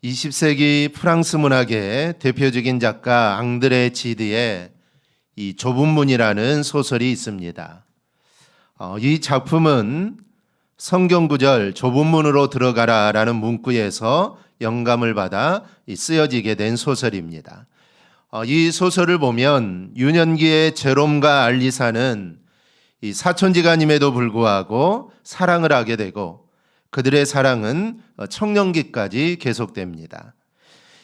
20세기 프랑스 문학의 대표적인 작가 앙드레 지드의 이 좁은 문이라는 소설이 있습니다. 이 작품은 성경 구절 좁은 문으로 들어가라라는 문구에서 영감을 받아 쓰여지게 된 소설입니다. 이 소설을 보면 유년기의 제롬과 알리사는 이 사촌지간임에도 불구하고 사랑을 하게 되고 그들의 사랑은 청년기까지 계속됩니다.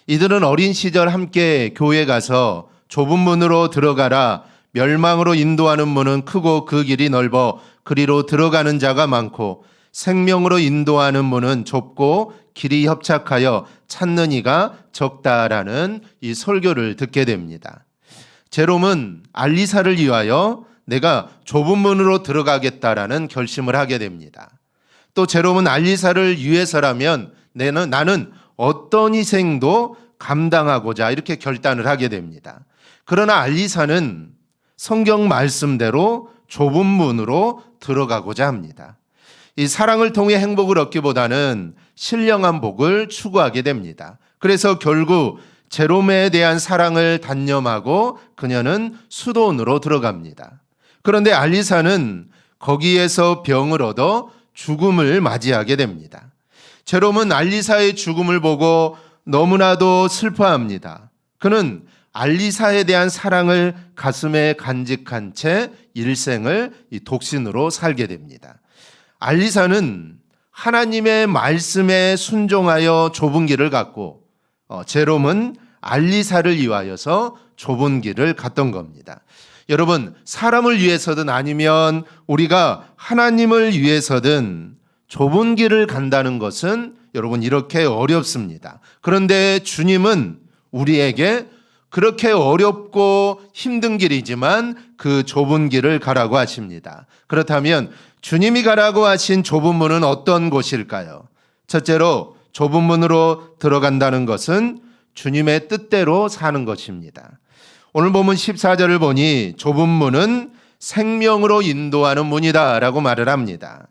이들은 어린 시절 함께 교회 가서 좁은 문으로 들어가라, 멸망으로 인도하는 문은 크고 그 길이 넓어 그리로 들어가는 자가 많고 생명으로 인도하는 문은 좁고 길이 협착하여 찾는 이가 적다라는 이 설교를 듣게 됩니다. 제롬은 알리사를 위하여 내가 좁은 문으로 들어가겠다라는 결심을 하게 됩니다. 또 제롬은 알리사를 위해서라면 나는 어떤 희생도 감당하고자 이렇게 결단을 하게 됩니다. 그러나 알리사는 성경 말씀대로 좁은 문으로 들어가고자 합니다. 이 사랑을 통해 행복을 얻기보다는 신령한 복을 추구하게 됩니다. 그래서 결국 제롬에 대한 사랑을 단념하고 그녀는 수도원으로 들어갑니다. 그런데 알리사는 거기에서 병을 얻어 죽음을 맞이하게 됩니다. 제롬은 알리사의 죽음을 보고 너무나도 슬퍼합니다. 그는 알리사에 대한 사랑을 가슴에 간직한 채 일생을 독신으로 살게 됩니다. 알리사는 하나님의 말씀에 순종하여 좁은 길을 갔고 제롬은 알리사를 위하여서 좁은 길을 갔던 겁니다. 여러분, 사람을 위해서든 아니면 우리가 하나님을 위해서든 좁은 길을 간다는 것은 여러분 이렇게 어렵습니다. 그런데 주님은 우리에게 그렇게 어렵고 힘든 길이지만 그 좁은 길을 가라고 하십니다. 그렇다면 주님이 가라고 하신 좁은 문은 어떤 곳일까요? 첫째로 좁은 문으로 들어간다는 것은 주님의 뜻대로 사는 것입니다. 오늘 본문 14절을 보니 좁은 문은 생명으로 인도하는 문이다 라고 말을 합니다.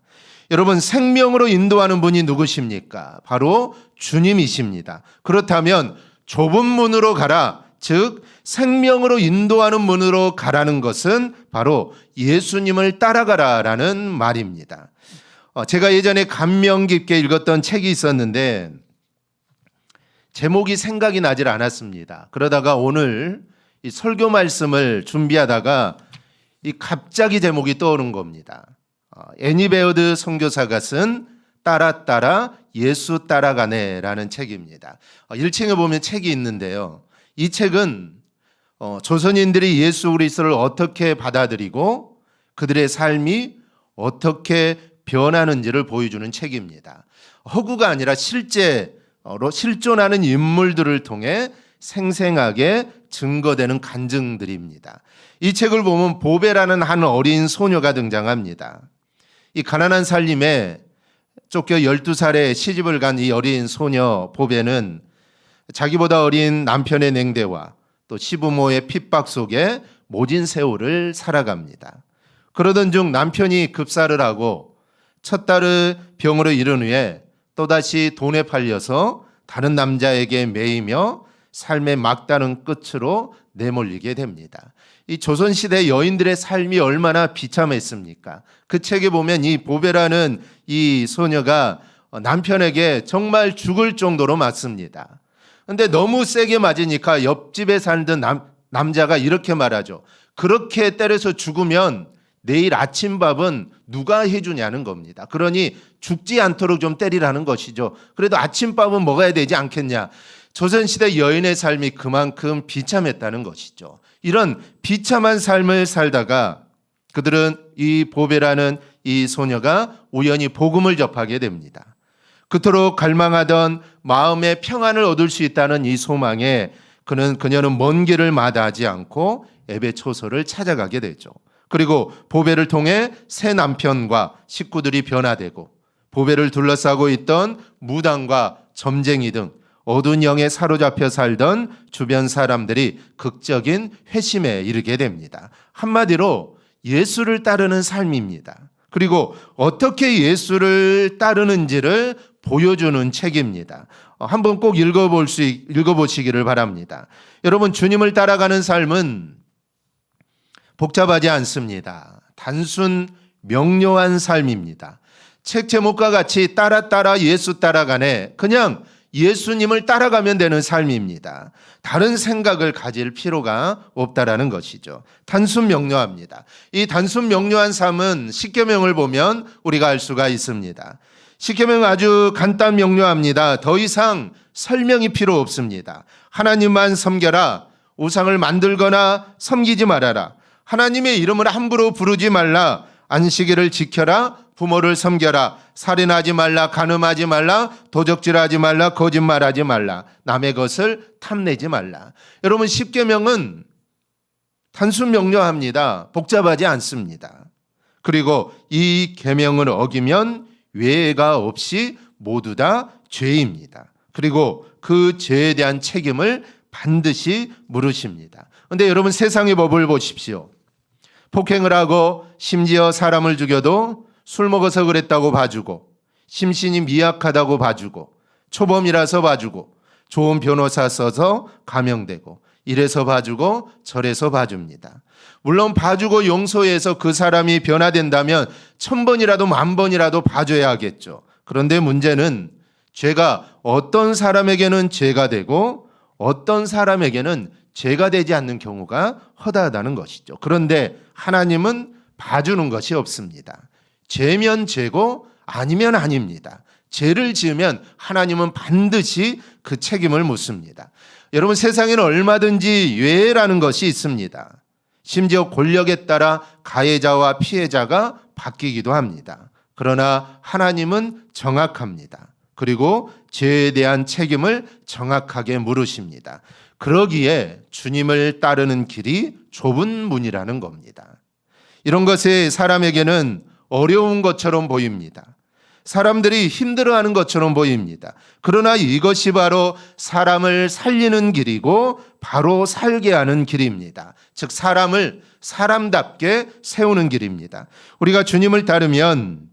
여러분, 생명으로 인도하는 분이 누구십니까? 바로 주님이십니다. 그렇다면 좁은 문으로 가라, 즉 생명으로 인도하는 문으로 가라는 것은 바로 예수님을 따라가라라는 말입니다. 제가 예전에 감명 깊게 읽었던 책이 있었는데 제목이 생각이 나질 않았습니다. 그러다가 오늘 이 설교 말씀을 준비하다가 갑자기 제목이 떠오른 겁니다. 애니 베어드 선교사가 쓴 따라 예수 따라가네라는 책입니다. 1층에 보면 책이 있는데요. 이 책은 조선인들이 예수 그리스도를 어떻게 받아들이고 그들의 삶이 어떻게 변하는지를 보여주는 책입니다. 허구가 아니라 실제로 실존하는 인물들을 통해 생생하게 증거되는 간증들입니다. 이 책을 보면 보베라는 한 어린 소녀가 등장합니다. 이 가난한 살림에 쫓겨 12살에 시집을 간 이 어린 소녀 보베는 자기보다 어린 남편의 냉대와 또 시부모의 핍박 속에 모진 세월을 살아갑니다. 그러던 중 남편이 급사를 하고 첫 딸을 병으로 잃은 후에 또다시 돈에 팔려서 다른 남자에게 매이며 삶의 막다른 끝으로 내몰리게 됩니다. 이 조선시대 여인들의 삶이 얼마나 비참했습니까? 그 책에 보면 이 보베라는 이 소녀가 남편에게 정말 죽을 정도로 맞습니다. 근데 너무 세게 맞으니까 옆집에 살던 남자가 이렇게 말하죠. 그렇게 때려서 죽으면 내일 아침밥은 누가 해주냐는 겁니다. 그러니 죽지 않도록 좀 때리라는 것이죠. 그래도 아침밥은 먹어야 되지 않겠냐. 조선시대 여인의 삶이 그만큼 비참했다는 것이죠. 이런 비참한 삶을 살다가 그들은 이 보베라는 이 소녀가 우연히 복음을 접하게 됩니다. 그토록 갈망하던 마음의 평안을 얻을 수 있다는 이 소망에 그녀는 먼 길을 마다하지 않고 에베초소를 찾아가게 되죠. 그리고 보배를 통해 새 남편과 식구들이 변화되고 보배를 둘러싸고 있던 무당과 점쟁이 등 어두운 영에 사로잡혀 살던 주변 사람들이 극적인 회심에 이르게 됩니다. 한마디로 예수를 따르는 삶입니다. 그리고 어떻게 예수를 따르는지를 보여주는 책입니다. 한번 꼭 읽어보시기를 바랍니다. 여러분, 주님을 따라가는 삶은 복잡하지 않습니다. 단순 명료한 삶입니다. 책 제목과 같이 따라 예수 따라가네, 그냥 예수님을 따라가면 되는 삶입니다. 다른 생각을 가질 필요가 없다라는 것이죠. 단순 명료합니다. 이 단순 명료한 삶은 십계명을 보면 우리가 알 수가 있습니다. 십계명은 아주 간단 명료합니다. 더 이상 설명이 필요 없습니다. 하나님만 섬겨라. 우상을 만들거나 섬기지 말아라. 하나님의 이름을 함부로 부르지 말라. 안식일을 지켜라. 부모를 섬겨라. 살인하지 말라. 간음하지 말라. 도적질하지 말라. 거짓말하지 말라. 남의 것을 탐내지 말라. 여러분, 십계명은 단순 명료합니다. 복잡하지 않습니다. 그리고 이 계명을 어기면 외가 없이 모두 다 죄입니다. 그리고 그 죄에 대한 책임을 반드시 물으십니다. 그런데 여러분, 세상의 법을 보십시오. 폭행을 하고 심지어 사람을 죽여도 술 먹어서 그랬다고 봐주고, 심신이 미약하다고 봐주고, 초범이라서 봐주고, 좋은 변호사 써서 감형되고, 이래서 봐주고 저래서 봐줍니다. 물론 봐주고 용서해서 그 사람이 변화된다면 1000번이라도 10,000번이라도 봐줘야 하겠죠. 그런데 문제는 죄가 어떤 사람에게는 죄가 되고 어떤 사람에게는 죄가 되지 않는 경우가 허다하다는 것이죠. 그런데 하나님은 봐주는 것이 없습니다. 죄면 죄고 아니면 아닙니다. 죄를 지으면 하나님은 반드시 그 책임을 묻습니다. 여러분, 세상에는 얼마든지 예라는 것이 있습니다. 심지어 권력에 따라 가해자와 피해자가 바뀌기도 합니다. 그러나 하나님은 정확합니다. 그리고 죄에 대한 책임을 정확하게 물으십니다. 그러기에 주님을 따르는 길이 좁은 문이라는 겁니다. 이런 것이 사람에게는 어려운 것처럼 보입니다. 사람들이 힘들어하는 것처럼 보입니다. 그러나 이것이 바로 사람을 살리는 길이고 바로 살게 하는 길입니다. 즉, 사람을 사람답게 세우는 길입니다. 우리가 주님을 따르면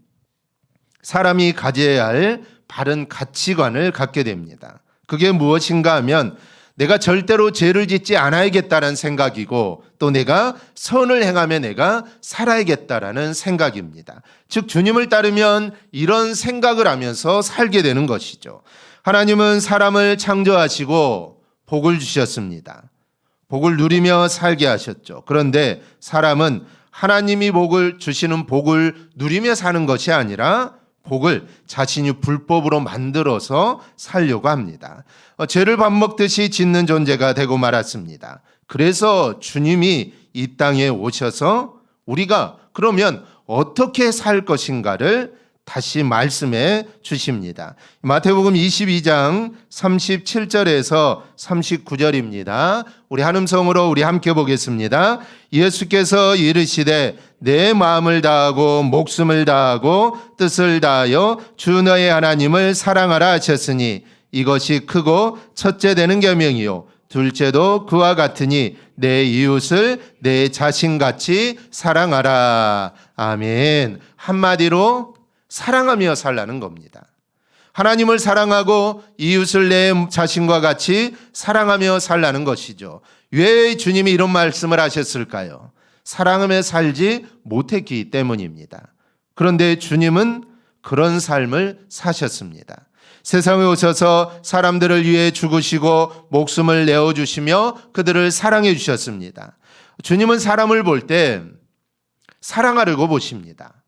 사람이 가져야 할 바른 가치관을 갖게 됩니다. 그게 무엇인가 하면 내가 절대로 죄를 짓지 않아야겠다는 생각이고, 또 내가 선을 행하며 내가 살아야겠다라는 생각입니다. 즉, 주님을 따르면 이런 생각을 하면서 살게 되는 것이죠. 하나님은 사람을 창조하시고 복을 주셨습니다. 복을 누리며 살게 하셨죠. 그런데 사람은 하나님이 복을 주시는 복을 누리며 사는 것이 아니라 복을 자신이 불법으로 만들어서 살려고 합니다. 죄를 밥 먹듯이 짓는 존재가 되고 말았습니다. 그래서 주님이 이 땅에 오셔서 우리가 그러면 어떻게 살 것인가를 다시 말씀해 주십니다. 마태복음 22장 37절에서 39절입니다. 우리 한음성으로 우리 함께 보겠습니다. 예수께서 이르시되 내 마음을 다하고 목숨을 다하고 뜻을 다하여 주 너의 하나님을 사랑하라 하셨으니 이것이 크고 첫째 되는 계명이요 둘째도 그와 같으니 내 이웃을 내 자신같이 사랑하라. 아멘. 한마디로 사랑하며 살라는 겁니다. 하나님을 사랑하고 이웃을 내 자신과 같이 사랑하며 살라는 것이죠. 왜 주님이 이런 말씀을 하셨을까요? 사랑하며 살지 못했기 때문입니다. 그런데 주님은 그런 삶을 사셨습니다. 세상에 오셔서 사람들을 위해 죽으시고 목숨을 내어주시며 그들을 사랑해 주셨습니다. 주님은 사람을 볼 때 사랑하려고 보십니다.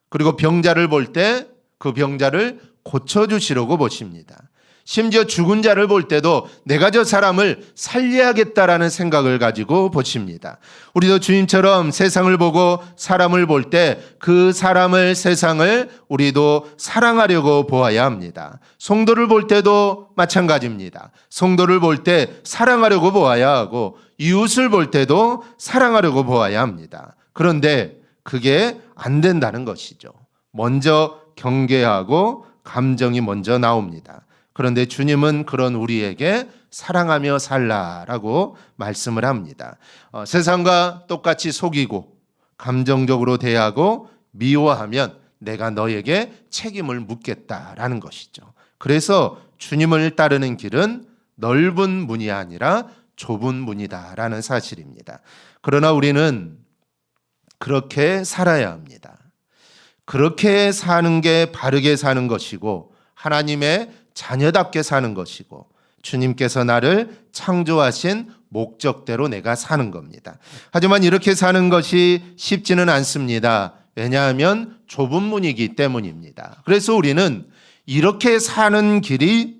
그리고 병자를 볼 때 그 병자를 고쳐주시려고 보십니다. 심지어 죽은 자를 볼 때도 내가 저 사람을 살려야겠다라는 생각을 가지고 보십니다. 우리도 주님처럼 세상을 보고 사람을 볼 때 그 사람을, 세상을 우리도 사랑하려고 보아야 합니다. 성도를 볼 때도 마찬가지입니다. 성도를 볼 때 사랑하려고 보아야 하고 이웃을 볼 때도 사랑하려고 보아야 합니다. 그런데 그게 안 된다는 것이죠. 먼저 경계하고 감정이 먼저 나옵니다. 그런데 주님은 그런 우리에게 사랑하며 살라라고 말씀을 합니다. 세상과 똑같이 속이고 감정적으로 대하고 미워하면 내가 너에게 책임을 묻겠다라는 것이죠. 그래서 주님을 따르는 길은 넓은 문이 아니라 좁은 문이다라는 사실입니다. 그러나 우리는 그렇게 살아야 합니다. 그렇게 사는 게 바르게 사는 것이고 하나님의 자녀답게 사는 것이고 주님께서 나를 창조하신 목적대로 내가 사는 겁니다. 하지만 이렇게 사는 것이 쉽지는 않습니다. 왜냐하면 좁은 문이기 때문입니다. 그래서 우리는 이렇게 사는 길이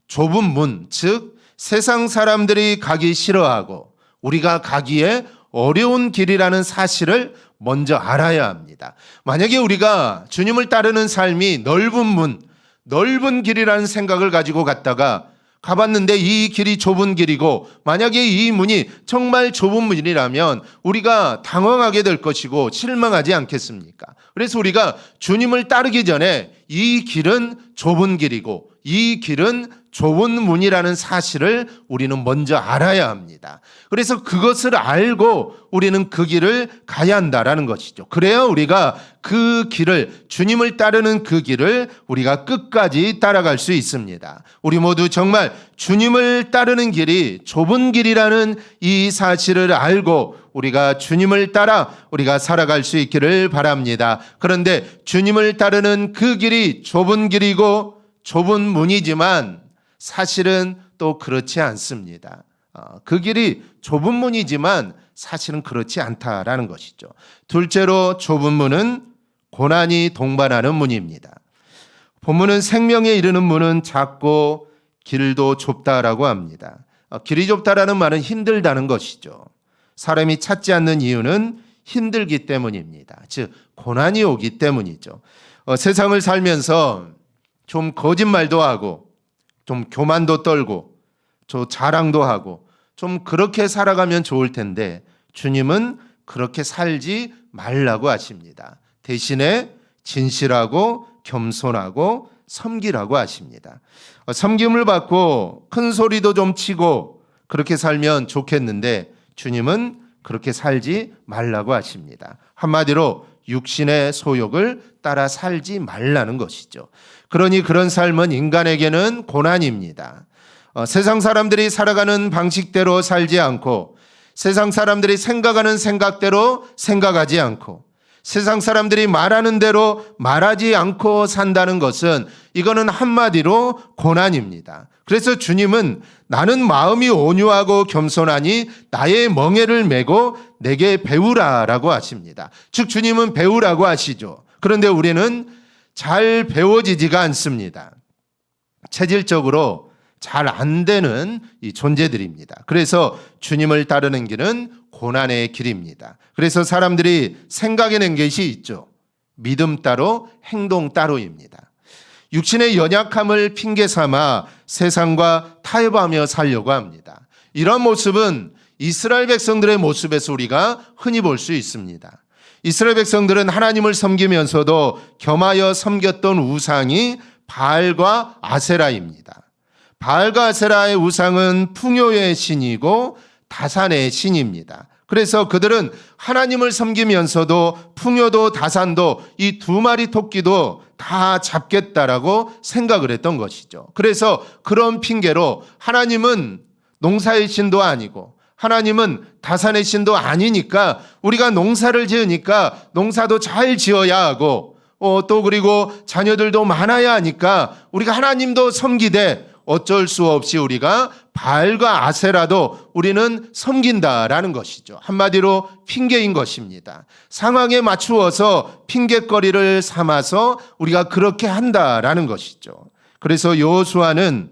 좁은 문, 즉 세상 사람들이 가기 싫어하고 우리가 가기에 어려운 길이라는 사실을 먼저 알아야 합니다. 만약에 우리가 주님을 따르는 삶이 넓은 문, 넓은 길이라는 생각을 가지고 갔다가 가봤는데 이 길이 좁은 길이고 만약에 이 문이 정말 좁은 문이라면 우리가 당황하게 될 것이고 실망하지 않겠습니까? 그래서 우리가 주님을 따르기 전에 이 길은 좁은 길이고 이 길은 좁은 문이라는 사실을 우리는 먼저 알아야 합니다. 그래서 그것을 알고 우리는 그 길을 가야 한다라는 것이죠. 그래야 우리가 그 길을, 주님을 따르는 그 길을 우리가 끝까지 따라갈 수 있습니다. 우리 모두 정말 주님을 따르는 길이 좁은 길이라는 이 사실을 알고 우리가 주님을 따라 우리가 살아갈 수 있기를 바랍니다. 그런데 주님을 따르는 그 길이 좁은 길이고 좁은 문이지만 사실은 또 그렇지 않습니다. 그 길이 좁은 문이지만 사실은 그렇지 않다라는 것이죠. 둘째로 좁은 문은 고난이 동반하는 문입니다. 본문은 생명에 이르는 문은 작고 길도 좁다라고 합니다. 길이 좁다라는 말은 힘들다는 것이죠. 사람이 찾지 않는 이유는 힘들기 때문입니다. 즉 고난이 오기 때문이죠. 세상을 살면서 좀 거짓말도 하고 좀 교만도 떨고 저 자랑도 하고 좀 그렇게 살아가면 좋을 텐데 주님은 그렇게 살지 말라고 하십니다. 대신에 진실하고 겸손하고 섬기라고 하십니다. 섬김을 받고 큰 소리도 좀 치고 그렇게 살면 좋겠는데 주님은 그렇게 살지 말라고 하십니다. 한마디로 육신의 소욕을 따라 살지 말라는 것이죠. 그러니 그런 삶은 인간에게는 고난입니다. 세상 사람들이 살아가는 방식대로 살지 않고 세상 사람들이 생각하는 생각대로 생각하지 않고 세상 사람들이 말하는 대로 말하지 않고 산다는 것은 이거는 한마디로 고난입니다. 그래서 주님은 나는 마음이 온유하고 겸손하니 나의 멍에를 메고 내게 배우라라고 하십니다. 즉 주님은 배우라고 하시죠. 그런데 우리는 잘 배워지지가 않습니다. 체질적으로 잘 안 되는 이 존재들입니다. 그래서 주님을 따르는 길은 고난의 길입니다. 그래서 사람들이 생각해낸 것이 있죠. 믿음 따로 행동 따로입니다. 육신의 연약함을 핑계 삼아 세상과 타협하며 살려고 합니다. 이런 모습은 이스라엘 백성들의 모습에서 우리가 흔히 볼 수 있습니다. 이스라엘 백성들은 하나님을 섬기면서도 겸하여 섬겼던 우상이 바알과 아세라입니다. 바알과 아세라의 우상은 풍요의 신이고 다산의 신입니다. 그래서 그들은 하나님을 섬기면서도 풍요도 다산도 이 두 마리 토끼도 다 잡겠다라고 생각을 했던 것이죠. 그래서 그런 핑계로 하나님은 농사의 신도 아니고 하나님은 다산의 신도 아니니까 우리가 농사를 지으니까 농사도 잘 지어야 하고 또 그리고 자녀들도 많아야 하니까 우리가 하나님도 섬기되 어쩔 수 없이 우리가 바알과 아세라도 우리는 섬긴다라는 것이죠. 한마디로 핑계인 것입니다. 상황에 맞추어서 핑계거리를 삼아서 우리가 그렇게 한다라는 것이죠. 그래서 여호수아는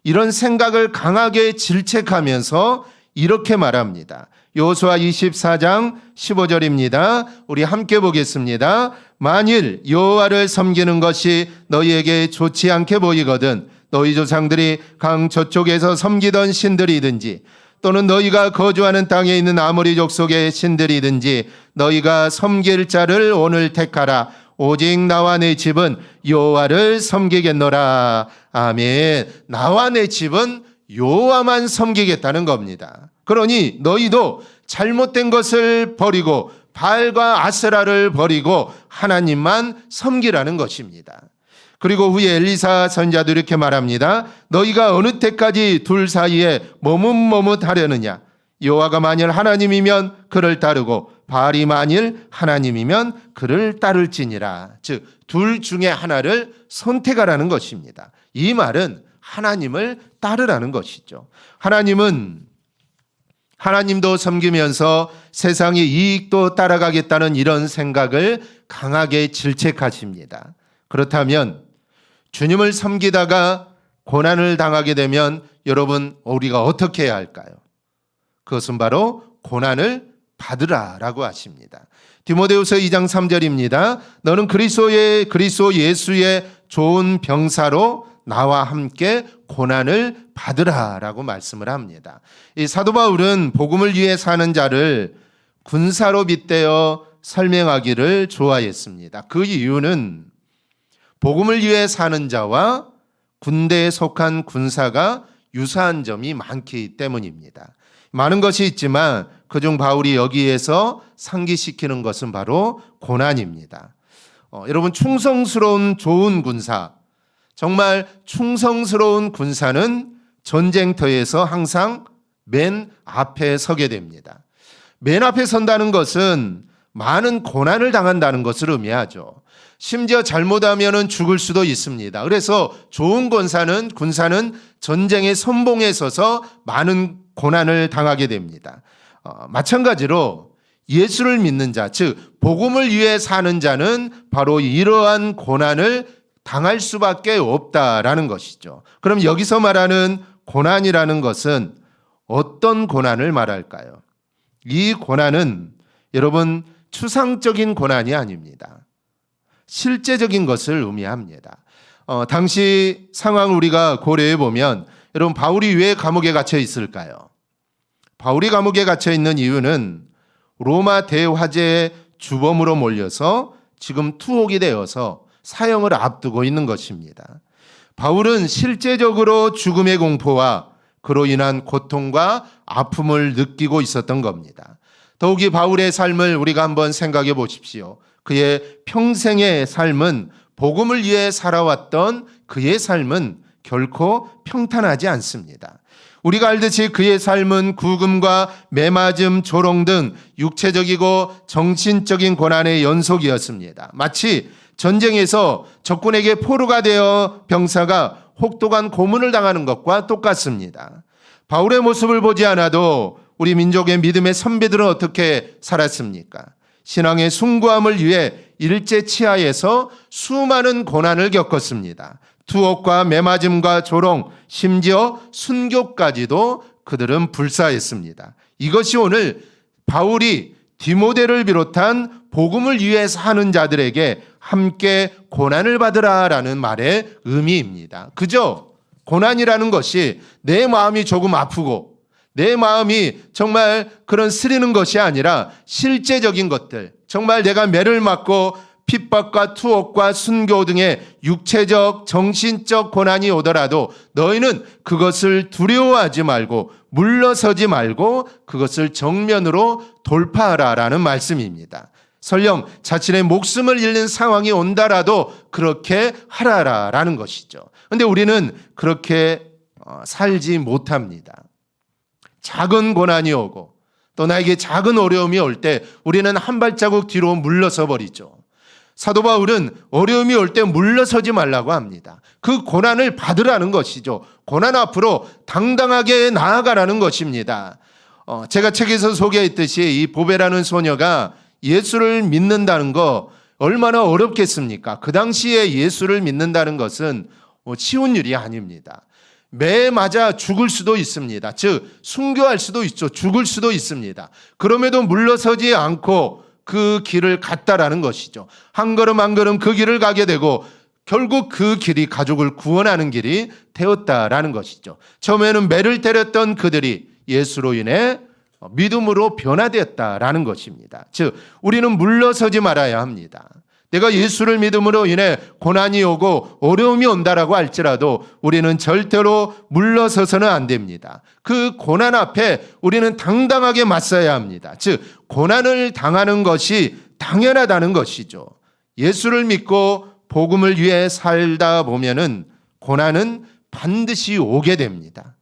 이런 생각을 강하게 질책하면서 이렇게 말합니다. 여호수아 24장 15절입니다. 우리 함께 보겠습니다. 만일 여호와를 섬기는 것이 너희에게 좋지 않게 보이거든 너희 조상들이 강 저쪽에서 섬기던 신들이든지 또는 너희가 거주하는 땅에 있는 아모리 족속의 신들이든지 너희가 섬길 자를 오늘 택하라. 오직 나와 내 집은 여호와를 섬기겠노라. 아멘. 나와 내 집은 여호와만 섬기겠다는 겁니다. 그러니 너희도 잘못된 것을 버리고 바알과 아세라를 버리고 하나님만 섬기라는 것입니다. 그리고 후에 엘리사 선지자도 이렇게 말합니다. 너희가 어느 때까지 둘 사이에 머뭇머뭇하려느냐. 여호와가 만일 하나님이면 그를 따르고 바알이 만일 하나님이면 그를 따를지니라. 즉 둘 중에 하나를 선택하라는 것입니다. 이 말은 하나님을 따르라는 것이죠. 하나님도 섬기면서 세상의 이익도 따라가겠다는 이런 생각을 강하게 질책하십니다. 그렇다면 주님을 섬기다가 고난을 당하게 되면 여러분 우리가 어떻게 해야 할까요? 그것은 바로 고난을 받으라라고 하십니다. 디모데후서 2장 3절입니다. 너는 그리스도 예수의 좋은 병사로 나와 함께 고난을 받으라라고 말씀을 합니다. 이 사도 바울은 복음을 위해 사는 자를 군사로 빗대어 설명하기를 좋아했습니다. 그 이유는 복음을 위해 사는 자와 군대에 속한 군사가 유사한 점이 많기 때문입니다. 많은 것이 있지만 그중 바울이 여기에서 상기시키는 것은 바로 고난입니다. 여러분 충성스러운 좋은 군사, 정말 충성스러운 군사는 전쟁터에서 항상 맨 앞에 서게 됩니다. 맨 앞에 선다는 것은 많은 고난을 당한다는 것을 의미하죠. 심지어 잘못하면 죽을 수도 있습니다. 그래서 좋은 군사는 전쟁의 선봉에 서서 많은 고난을 당하게 됩니다. 마찬가지로 예수를 믿는 자, 즉 복음을 위해 사는 자는 바로 이러한 고난을 당할 수밖에 없다라는 것이죠. 그럼 여기서 말하는 고난이라는 것은 어떤 고난을 말할까요? 이 고난은 여러분 추상적인 고난이 아닙니다. 실제적인 것을 의미합니다. 당시 상황을 우리가 고려해 보면 여러분 바울이 왜 감옥에 갇혀 있을까요? 바울이 감옥에 갇혀 있는 이유는 로마 대화재의 주범으로 몰려서 지금 투옥이 되어서 사형을 앞두고 있는 것입니다. 바울은 실제적으로 죽음의 공포와 그로 인한 고통과 아픔을 느끼고 있었던 겁니다. 더욱이 바울의 삶을 우리가 한번 생각해 보십시오. 그의 평생의 삶은 복음을 위해 살아왔던 그의 삶은 결코 평탄하지 않습니다. 우리가 알듯이 그의 삶은 구금과 매맞음, 조롱 등 육체적이고 정신적인 고난의 연속이었습니다. 마치 전쟁에서 적군에게 포로가 되어 병사가 혹독한 고문을 당하는 것과 똑같습니다. 바울의 모습을 보지 않아도 우리 민족의 믿음의 선배들은 어떻게 살았습니까? 신앙의 숭고함을 위해 일제 치하에서 수많은 고난을 겪었습니다. 투옥과 매맞음과 조롱, 심지어 순교까지도 그들은 불사했습니다. 이것이 오늘 바울이 디모데를 비롯한 복음을 위해 사는 자들에게 함께 고난을 받으라라는 말의 의미입니다. 그저 고난이라는 것이 내 마음이 조금 아프고 내 마음이 정말 그런 쓰리는 것이 아니라 실제적인 것들, 정말 내가 매를 맞고 핍박과 투옥과 순교 등의 육체적, 정신적 고난이 오더라도 너희는 그것을 두려워하지 말고 물러서지 말고 그것을 정면으로 돌파하라라는 말씀입니다. 설령 자신의 목숨을 잃는 상황이 온다라도 그렇게 하라라는 것이죠. 그런데 우리는 그렇게 살지 못합니다. 작은 고난이 오고 또 나에게 작은 어려움이 올 때 우리는 한 발자국 뒤로 물러서 버리죠. 사도 바울은 어려움이 올 때 물러서지 말라고 합니다. 그 고난을 받으라는 것이죠. 고난 앞으로 당당하게 나아가라는 것입니다. 제가 책에서 소개했듯이 이 보베라는 소녀가 예수를 믿는다는 거 얼마나 어렵겠습니까? 그 당시에 예수를 믿는다는 것은 쉬운 일이 아닙니다. 매 맞아 죽을 수도 있습니다. 즉 순교할 수도 있죠. 죽을 수도 있습니다. 그럼에도 물러서지 않고 그 길을 갔다라는 것이죠. 한 걸음 한 걸음 그 길을 가게 되고 결국 그 길이 가족을 구원하는 길이 되었다라는 것이죠. 처음에는 매를 때렸던 그들이 예수로 인해 믿음으로 변화되었다라는 것입니다. 즉 우리는 물러서지 말아야 합니다. 내가 예수를 믿음으로 인해 고난이 오고 어려움이 온다라고 할지라도 우리는 절대로 물러서서는 안 됩니다. 그 고난 앞에 우리는 당당하게 맞서야 합니다. 즉 고난을 당하는 것이 당연하다는 것이죠. 예수를 믿고 복음을 위해 살다 보면은 고난은 반드시 오게 됩니다.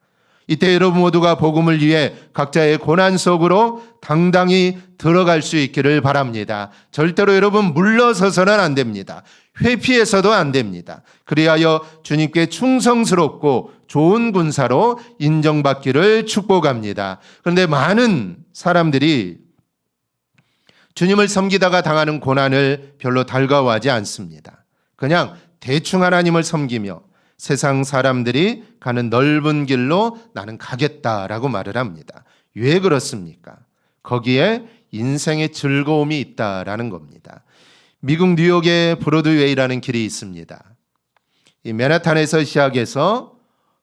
이때 여러분 모두가 복음을 위해 각자의 고난 속으로 당당히 들어갈 수 있기를 바랍니다. 절대로 여러분 물러서서는 안 됩니다. 회피해서도 안 됩니다. 그리하여 주님께 충성스럽고 좋은 군사로 인정받기를 축복합니다. 그런데 많은 사람들이 주님을 섬기다가 당하는 고난을 별로 달가워하지 않습니다. 그냥 대충 하나님을 섬기며 세상 사람들이 가는 넓은 길로 나는 가겠다라고 말을 합니다. 왜 그렇습니까? 거기에 인생의 즐거움이 있다라는 겁니다. 미국 뉴욕의 브로드웨이라는 길이 있습니다. 이 맨하탄에서 시작해서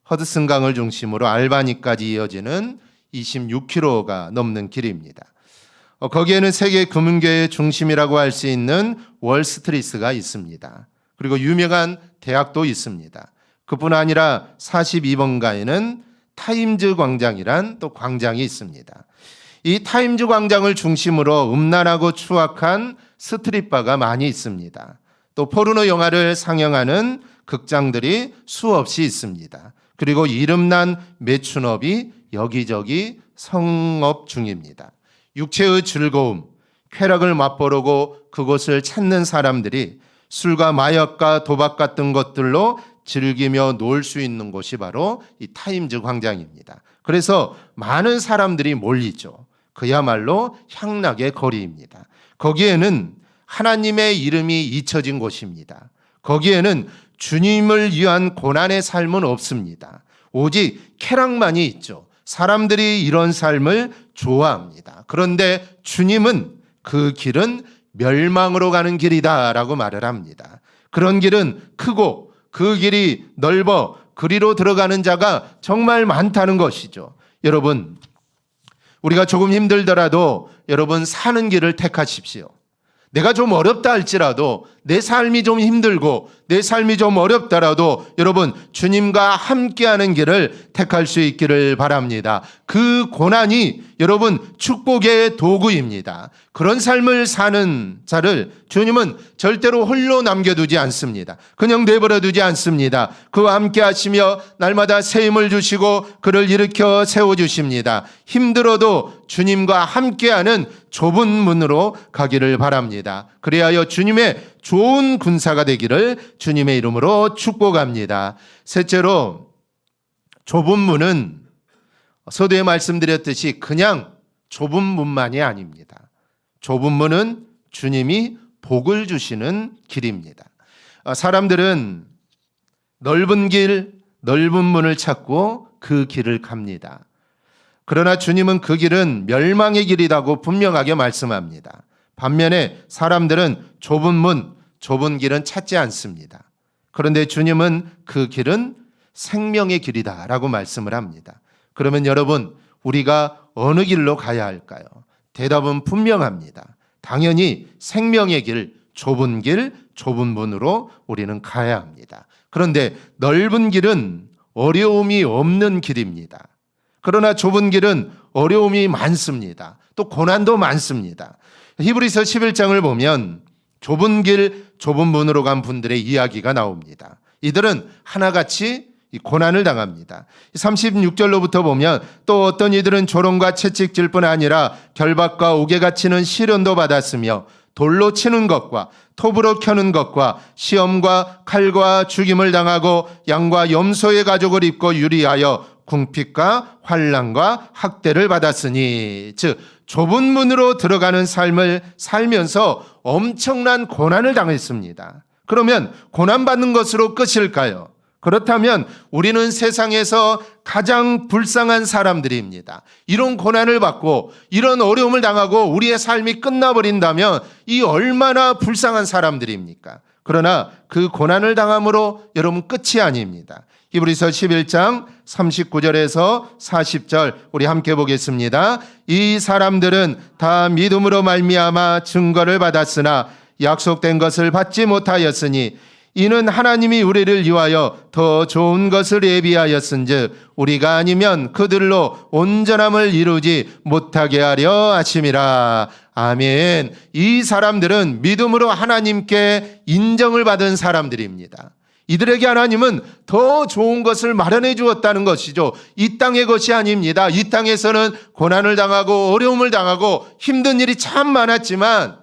허드슨강을 중심으로 알바니까지 이어지는 26km가 넘는 길입니다. 거기에는 세계 금융계의 중심이라고 할 수 있는 월스트리트가 있습니다. 그리고 유명한 대학도 있습니다. 그뿐 아니라 42번가에는 타임즈 광장이란 또 광장이 있습니다. 이 타임즈 광장을 중심으로 음란하고 추악한 스트릿바가 많이 있습니다. 또 포르노 영화를 상영하는 극장들이 수없이 있습니다. 그리고 이름난 매춘업이 여기저기 성업 중입니다. 육체의 즐거움, 쾌락을 맛보려고 그곳을 찾는 사람들이 술과 마약과 도박 같은 것들로 즐기며 놀 수 있는 곳이 바로 이 타임즈 광장입니다. 그래서 많은 사람들이 몰리죠. 그야말로 향락의 거리입니다. 거기에는 하나님의 이름이 잊혀진 곳입니다. 거기에는 주님을 위한 고난의 삶은 없습니다. 오직 쾌락만이 있죠. 사람들이 이런 삶을 좋아합니다. 그런데 주님은 그 길은 멸망으로 가는 길이다라고 말을 합니다. 그런 길은 크고 그 길이 넓어 그리로 들어가는 자가 정말 많다는 것이죠. 여러분, 우리가 조금 힘들더라도 여러분 사는 길을 택하십시오. 내가 좀 어렵다 할지라도 내 삶이 좀 힘들고 내 삶이 좀 어렵더라도 여러분 주님과 함께하는 길을 택할 수 있기를 바랍니다. 그 고난이 여러분 축복의 도구입니다. 그런 삶을 사는 자를 주님은 절대로 홀로 남겨두지 않습니다. 그냥 내버려 두지 않습니다. 그와 함께 하시며 날마다 새 힘을 주시고 그를 일으켜 세워주십니다. 힘들어도 주님과 함께하는 좁은 문으로 가기를 바랍니다. 그리하여 주님의 좋은 군사가 되기를 주님의 이름으로 축복합니다. 셋째로 좁은 문은 서두에 말씀드렸듯이 그냥 좁은 문만이 아닙니다. 좁은 문은 주님이 복을 주시는 길입니다. 사람들은 넓은 길, 넓은 문을 찾고 그 길을 갑니다. 그러나 주님은 그 길은 멸망의 길이라고 분명하게 말씀합니다. 반면에 사람들은 좁은 문, 좁은 길은 찾지 않습니다. 그런데 주님은 그 길은 생명의 길이다라고 말씀을 합니다. 그러면 여러분, 우리가 어느 길로 가야 할까요? 대답은 분명합니다. 당연히 생명의 길, 좁은 문으로 우리는 가야 합니다. 그런데 넓은 길은 어려움이 없는 길입니다. 그러나 좁은 길은 어려움이 많습니다. 또 고난도 많습니다. 히브리서 11장을 보면 좁은 길, 좁은 문으로 간 분들의 이야기가 나옵니다. 이들은 하나같이 고난을 당합니다. 36절로부터 보면 또 어떤 이들은 조롱과 채찍질 뿐 아니라 결박과 옥에가 치는 시련도 받았으며 돌로 치는 것과 톱으로 켜는 것과 시험과 칼과 죽임을 당하고 양과 염소의 가죽을 입고 유리하여 궁핍과 환난과 학대를 받았으니, 즉 좁은 문으로 들어가는 삶을 살면서 엄청난 고난을 당했습니다. 그러면 고난받는 것으로 끝일까요? 그렇다면 우리는 세상에서 가장 불쌍한 사람들입니다. 이런 고난을 받고 이런 어려움을 당하고 우리의 삶이 끝나버린다면 이 얼마나 불쌍한 사람들입니까? 그러나 그 고난을 당함으로 여러분 끝이 아닙니다. 히브리서 11장 39절에서 40절 우리 함께 보겠습니다. 이 사람들은 다 믿음으로 말미암아 증거를 받았으나 약속된 것을 받지 못하였으니 이는 하나님이 우리를 위하여 더 좋은 것을 예비하였은즉 우리가 아니면 그들로 온전함을 이루지 못하게 하려 하심이라. 아멘. 이 사람들은 믿음으로 하나님께 인정을 받은 사람들입니다. 이들에게 하나님은 더 좋은 것을 마련해 주었다는 것이죠. 이 땅의 것이 아닙니다. 이 땅에서는 고난을 당하고 어려움을 당하고 힘든 일이 참 많았지만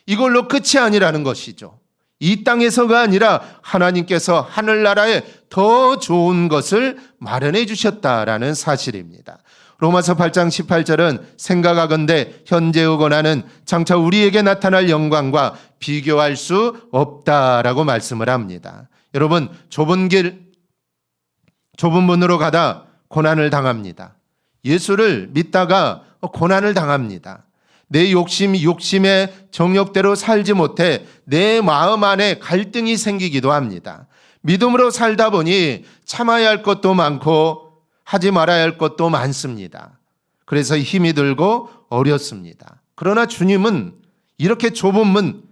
이걸로 끝이 아니라는 것이죠. 이 땅에서가 아니라 하나님께서 하늘나라에 더 좋은 것을 마련해 주셨다라는 사실입니다. 로마서 8장 18절은 생각하건대 현재의 고난은 장차 우리에게 나타날 영광과 비교할 수 없다라고 말씀을 합니다. 여러분, 좁은 문으로 가다 고난을 당합니다. 예수를 믿다가 고난을 당합니다. 내 욕심의 정욕대로 살지 못해 내 마음 안에 갈등이 생기기도 합니다. 믿음으로 살다 보니 참아야 할 것도 많고 하지 말아야 할 것도 많습니다. 그래서 힘이 들고 어렵습니다. 그러나 주님은 이렇게 좁은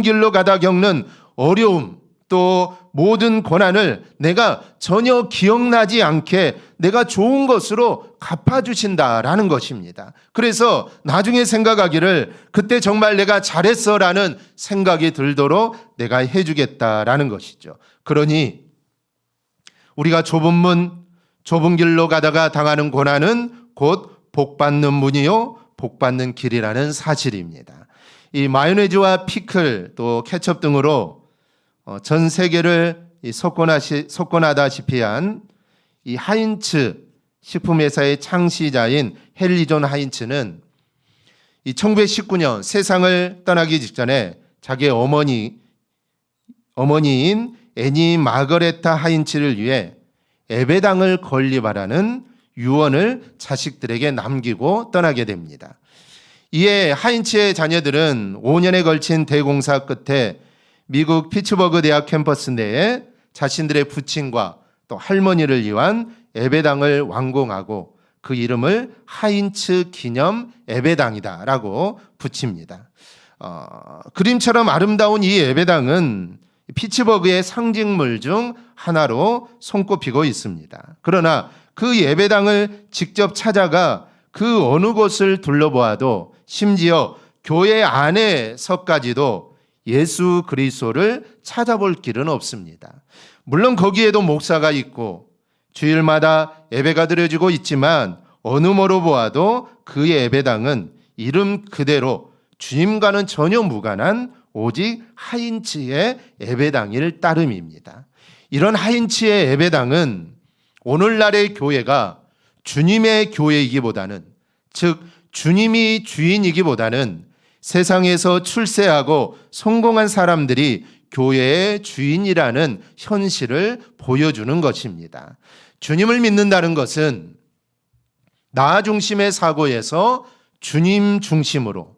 길로 가다 겪는 어려움, 또 모든 고난을 내가 전혀 기억나지 않게 내가 좋은 것으로 갚아주신다라는 것입니다. 그래서 나중에 생각하기를 그때 정말 내가 잘했어라는 생각이 들도록 내가 해주겠다라는 것이죠. 그러니 우리가 좁은 길로 가다가 당하는 고난은 곧 복받는 문이요 복받는 길이라는 사실입니다. 이 마요네즈와 피클 또 케첩 등으로 전 세계를 속권하다시피 한 이 하인츠 식품회사의 창시자인 헨리 존 하인츠는 이 1919년 세상을 떠나기 직전에 자기의 어머니인 애니 마거레타 하인츠를 위해 예배당을 건립하라는 유언을 자식들에게 남기고 떠나게 됩니다. 이에 하인츠의 자녀들은 5년에 걸친 대공사 끝에 미국 피츠버그 대학 캠퍼스 내에 자신들의 부친과 또 할머니를 위한 예배당을 완공하고 그 이름을 하인츠 기념 예배당이다라고 붙입니다. 그림처럼 아름다운 이 예배당은 피츠버그의 상징물 중 하나로 손꼽히고 있습니다. 그러나 그 예배당을 직접 찾아가 그 어느 곳을 둘러보아도 심지어 교회 안에서까지도 예수 그리스도를 찾아볼 길은 없습니다. 물론 거기에도 목사가 있고 주일마다 예배가 드려지고 있지만 어느 모로 보아도 그 예배당은 이름 그대로 주님과는 전혀 무관한 오직 하인츠의 예배당일 따름입니다. 이런 하인츠의 예배당은 오늘날의 교회가 주님의 교회이기보다는, 즉 주님이 주인이기보다는 세상에서 출세하고 성공한 사람들이 교회의 주인이라는 현실을 보여주는 것입니다. 주님을 믿는다는 것은 나 중심의 사고에서 주님 중심으로,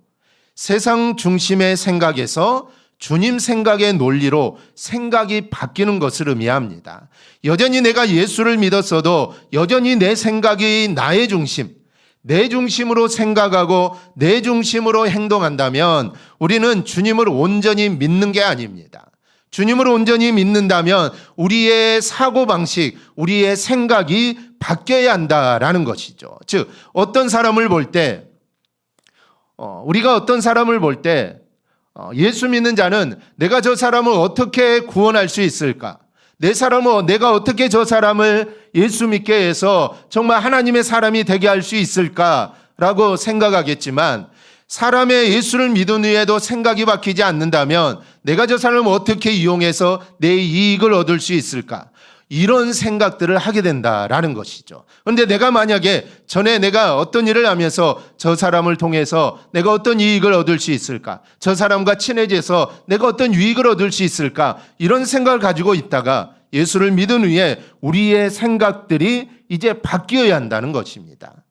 세상 중심의 생각에서 주님 생각의 논리로 생각이 바뀌는 것을 의미합니다. 여전히 내가 예수를 믿었어도 여전히 내 생각이 나의 중심, 내 중심으로 생각하고 내 중심으로 행동한다면 우리는 주님을 온전히 믿는 게 아닙니다. 주님을 온전히 믿는다면 우리의 사고방식, 우리의 생각이 바뀌어야 한다라는 것이죠. 즉 어떤 사람을 볼 때 우리가 어떤 사람을 볼 때 예수 믿는 자는 내가 저 사람을 어떻게 구원할 수 있을까? 내가 어떻게 저 사람을 예수 믿게 해서 정말 하나님의 사람이 되게 할 수 있을까라고 생각하겠지만 사람의 예수를 믿은 후에도 생각이 바뀌지 않는다면 내가 저 사람을 어떻게 이용해서 내 이익을 얻을 수 있을까? 이런 생각들을 하게 된다라는 것이죠. 그런데 내가 만약에 전에 내가 어떤 일을 하면서 저 사람을 통해서 내가 어떤 이익을 얻을 수 있을까? 저 사람과 친해져서 내가 어떤 유익을 얻을 수 있을까? 이런 생각을 가지고 있다가 예수를 믿은 후에 우리의 생각들이 이제 바뀌어야 한다는 것입니다.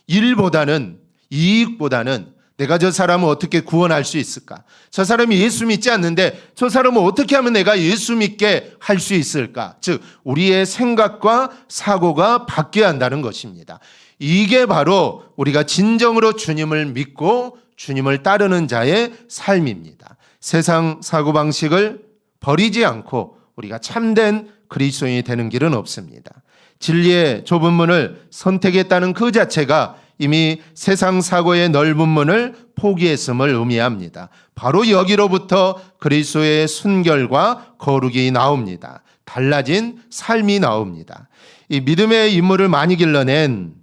일보다는, 이익보다는 내가 저 사람을 어떻게 구원할 수 있을까? 저 사람이 예수 믿지 않는데 저 사람을 어떻게 하면 내가 예수 믿게 할 수 있을까? 즉 우리의 생각과 사고가 바뀌어야 한다는 것입니다. 이게 바로 우리가 진정으로 주님을 믿고 주님을 따르는 자의 삶입니다. 세상 사고방식을 버리지 않고 우리가 참된 그리스도인이 되는 길은 없습니다. 진리의 좁은 문을 선택했다는 그 자체가 이미 세상 사고의 넓은 문을 포기했음을 의미합니다. 바로 여기로부터 그리스도의 순결과 거룩이 나옵니다. 달라진 삶이 나옵니다. 이 믿음의 인물을 많이 길러낸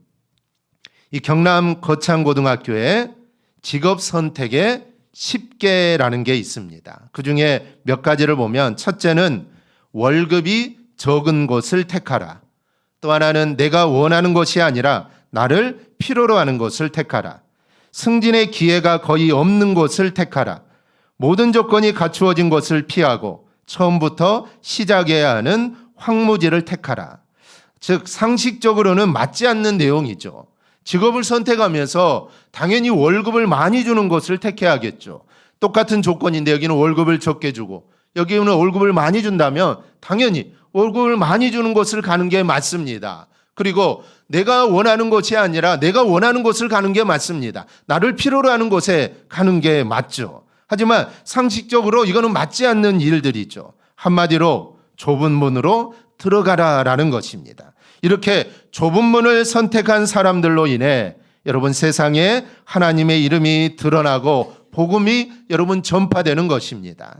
이 경남 거창고등학교에 직업 선택의 10개라는 게 있습니다. 그 중에 몇 가지를 보면 첫째는 월급이 적은 곳을 택하라. 또 하나는 내가 원하는 것이 아니라 나를 필요로 하는 것을 택하라. 승진의 기회가 거의 없는 곳을 택하라. 모든 조건이 갖추어진 것을 피하고 처음부터 시작해야 하는 황무지를 택하라. 즉 상식적으로는 맞지 않는 내용이죠. 직업을 선택하면서 당연히 월급을 많이 주는 것을 택해야겠죠. 똑같은 조건인데 여기는 월급을 적게 주고 여기는 월급을 많이 준다면 당연히 월급을 많이 주는 곳을 가는 게 맞습니다. 그리고 내가 원하는 것이 아니라 내가 원하는 곳을 가는 게 맞습니다. 나를 필요로 하는 곳에 가는 게 맞죠. 하지만 상식적으로 이거는 맞지 않는 일들이죠. 한마디로 좁은 문으로 들어가라라는 것입니다. 이렇게 좁은 문을 선택한 사람들로 인해 여러분 세상에 하나님의 이름이 드러나고 복음이 여러분 전파되는 것입니다.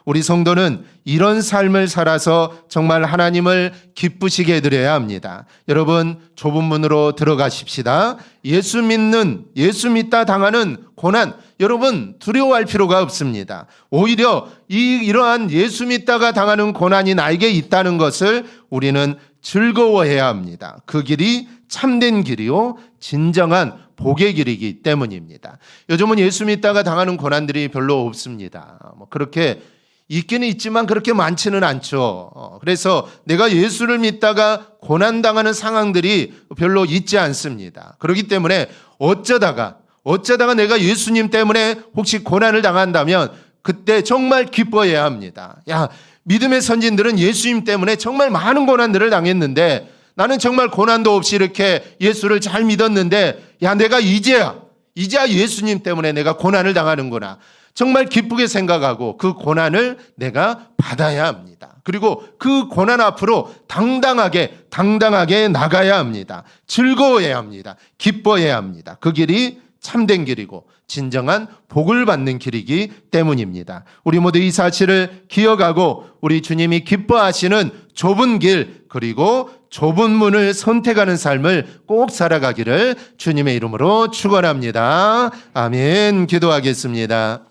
우리 성도는 이런 삶을 살아서 정말 하나님을 기쁘시게 해드려야 합니다. 여러분 좁은 문으로 들어가십시다. 예수 믿다 당하는 고난 여러분 두려워할 필요가 없습니다. 오히려 이러한 예수 믿다가 당하는 고난이 나에게 있다는 것을 우리는 즐거워해야 합니다. 그 길이 참된 길이요 진정한 복의 길이기 때문입니다. 요즘은 예수 믿다가 당하는 고난들이 별로 없습니다. 그렇게 있기는 있지만 그렇게 많지는 않죠. 그래서 내가 예수를 믿다가 고난당하는 상황들이 별로 있지 않습니다. 그렇기 때문에 어쩌다가 내가 예수님 때문에 혹시 고난을 당한다면 그때 정말 기뻐해야 합니다. 야, 믿음의 선진들은 예수님 때문에 정말 많은 고난들을 당했는데 나는 정말 고난도 없이 이렇게 예수를 잘 믿었는데 야, 내가 이제야 예수님 때문에 내가 고난을 당하는구나. 정말 기쁘게 생각하고 그 고난을 내가 받아야 합니다. 그리고 그 고난 앞으로 당당하게 나가야 합니다. 즐거워해야 합니다. 기뻐해야 합니다. 그 길이 참된 길이고 진정한 복을 받는 길이기 때문입니다. 우리 모두 이 사실을 기억하고 우리 주님이 기뻐하시는 좁은 길 그리고 좁은 문을 선택하는 삶을 꼭 살아가기를 주님의 이름으로 축원합니다. 아멘. 기도하겠습니다.